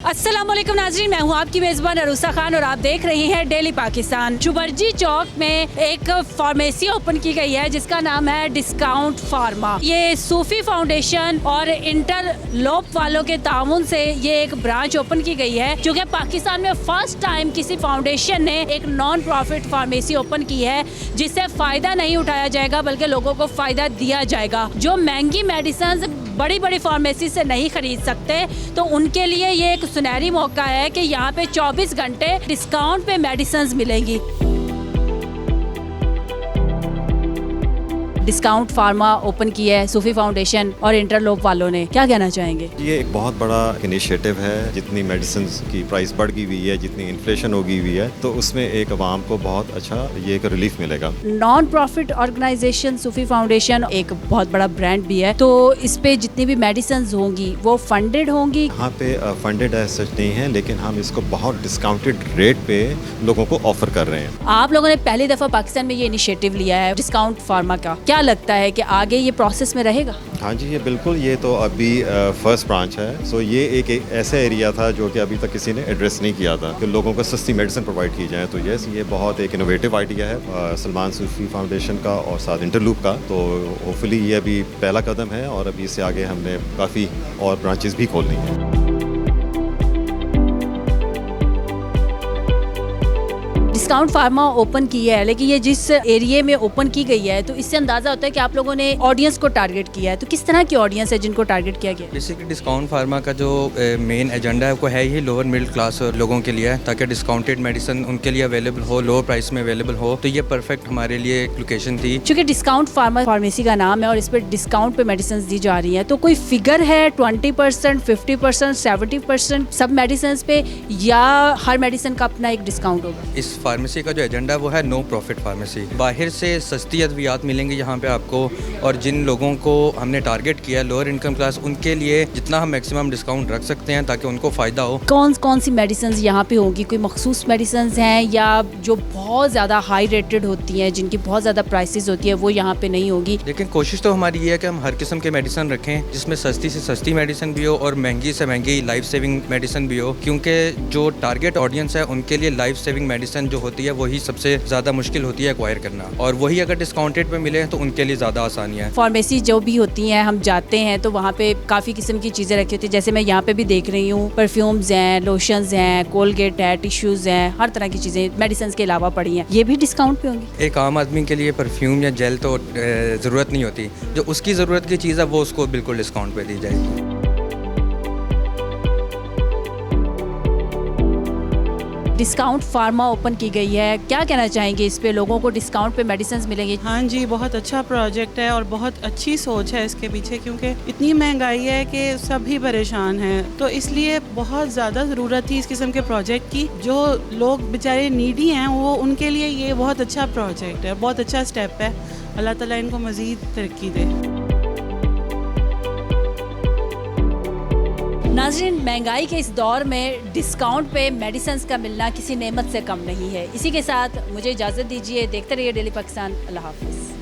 अस्सलाम वालेकुम नाज़रीन, मैं हूँ आपकी मेज़बान अरूसा खान और आप देख रही हैं डेली पाकिस्तान। चुबरजी चौक में एक फार्मेसी ओपन की गई है जिसका नाम है डिस्काउंट फार्मा। ये सूफी फाउंडेशन और इंटरलोप वालों के ताउन से ये एक ब्रांच ओपन की गई है, जो कि पाकिस्तान में फर्स्ट टाइम किसी फाउंडेशन ने एक नॉन प्रॉफिट फार्मेसी ओपन की है, जिससे फ़ायदा नहीं उठाया जाएगा बल्कि लोगों को फ़ायदा दिया जाएगा। जो महंगी मेडिसिन बड़ी बड़ी फार्मेसी से नहीं खरीद सकते, तो उनके लिए ये एक सुनहरी मौका है कि यहाँ पे 24 घंटे डिस्काउंट पे मेडिसिन मिलेंगी। डिस्काउंट फार्मा ओपन की है सूफी फाउंडेशन और इंटरलोप वालों ने, क्या कहना चाहेंगे? ये एक बहुत बड़ा इनिशिएटिव है। जितनी मेडिसिन की प्राइस बढ़ गई हुई है, जितनी इन्फ्लेशन हो गई हुई है, तो उसमें एक आवाम को बहुत अच्छा ये एक रिलीफ मिलेगा। नॉन प्रॉफिट ऑर्गेनाइजेशन सूफी फाउंडेशन एक बहुत बड़ा ब्रांड भी है, तो इस पे जितनी भी मेडिसिन होंगी वो फंडेड होंगी? यहाँ पे फंडेड सच नहीं है, लेकिन हम इसको बहुत डिस्काउंटेड रेट पे लोगों को ऑफर कर रहे हैं। आप लोगों ने पहली दफा पाकिस्तान में ये इनिशिएटिव लिया है डिस्काउंट फार्मा का, क्या लगता है कि आगे ये प्रोसेस में रहेगा? हाँ जी, ये बिल्कुल, ये तो अभी फर्स्ट ब्रांच है। सो ये एक ऐसा एरिया था जो कि अभी तक किसी ने एड्रेस नहीं किया था कि लोगों को सस्ती मेडिसिन प्रोवाइड की जाए। तो यस, ये बहुत एक इनोवेटिव आइडिया है सलमान सूफी फाउंडेशन का और साथ इंटरलूप का। तो होपफुली ये अभी पहला कदम है और अभी इससे आगे हमने काफ़ी और ब्रांचेस भी खोलनी है। डिस्काउंट फार्मा ओपन की है, लेकिन ये जिस एरिया में ओपन की गई है तो इससे अंदाजा होता है कि आप लोगों ने ऑडियंस को टारगेट किया है। तो किस तरह की ऑडियंस है जिनको टारगेट किया गया? बेसिकली डिस्काउंट फार्मा का जो मेन एजेंडा है वो है ही लोअर मिडिल क्लास लोगों के लिए है, ताकि डिस्काउंटेड मेडिसिन उनके लिए अवेलेबल हो, लोअर प्राइस में अवेलेबल हो। तो ये परफेक्ट हमारे लिए एक लोकेशन थी। चूँकि डिस्काउंट फार्मा फार्मेसी का नाम है और इस पर डिस्काउंट पे मेडिसिन दी जा रही है, तो कोई फिगर है 20%, 50%, 70% सब मेडिसिन पे, या हर मेडिसिन का अपना एक डिस्काउंट होगा? इस फार्मेसी का जो एजेंडा वो है नो प्रॉफिट फार्मेसी। बाहर से सस्ती अद्वियात मिलेंगी यहाँ पे आपको, और जिन लोगों को हमने टारगेट किया लोअर इनकम क्लास, उनके लिए जितना हम मैक्सिमम डिस्काउंट रख सकते हैं ताकि उनको फ़ायदा हो। कौन कौन सी मेडिसिन यहाँ पे होंगी? कोई मखसूस मेडिसिन हैं या जो बहुत ज़्यादा हाई रेटेड होती हैं, जिनकी बहुत ज़्यादा प्राइसेस होती है, वो यहाँ पे नहीं होगी? लेकिन कोशिश तो हमारी ये है कि हम हर किस्म के मेडिसिन रखें, जिसमें सस्ती से सस्ती मेडिसिन भी हो और महंगी से महंगी लाइफ सेविंग मेडिसिन भी हो, क्योंकि जो टारगेट ऑडियंस है उनके लिए लाइफ सेविंग मेडिसिन जो होती है वही सबसे ज़्यादा मुश्किल होती है एक्वायर करना, और वही अगर डिस्काउंटेड पे मिले तो उनके लिए ज़्यादा आसानी है। फार्मेसी जो भी होती हैं, हम जाते हैं तो वहाँ पे काफ़ी किस्म की चीज़ें रखी होती है, जैसे मैं यहाँ पे भी देख रही हूँ, परफ्यूम्स हैं, लोशंस हैं, कोलगेट है, टिश्यूज़ हैं, हर तरह की चीज़ें मेडिसिन के अलावा पड़ी हैं। ये भी डिस्काउंट पे होंगी? एक आम आदमी के लिए परफ्यूम या जेल तो ज़रूरत नहीं होती, जो उसकी ज़रूरत की चीज़ है वो उसको बिल्कुल डिस्काउंट पे दी जाएगी। डिस्काउंट फार्मा ओपन की गई है, क्या कहना चाहेंगे इस पे? लोगों को डिस्काउंट पे मेडिसिन मिलेंगी? हाँ जी, बहुत अच्छा प्रोजेक्ट है और बहुत अच्छी सोच है इसके पीछे, क्योंकि इतनी महंगाई है कि सभी परेशान हैं। तो इसलिए बहुत ज़्यादा ज़रूरत थी इस किस्म के प्रोजेक्ट की। जो लोग बेचारे नीडी हैं वो उनके लिए ये बहुत अच्छा प्रोजेक्ट है, बहुत अच्छा स्टेप है। अल्लाह ताला इनको मज़ीद तरक्की दे। नाज़रीन, महंगाई के इस दौर में डिस्काउंट पे मेडिसिन का मिलना किसी नेमत से कम नहीं है। इसी के साथ मुझे इजाज़त दीजिए। देखते रहिए डेली पाकिस्तान। अल्लाह हाफ़िज़।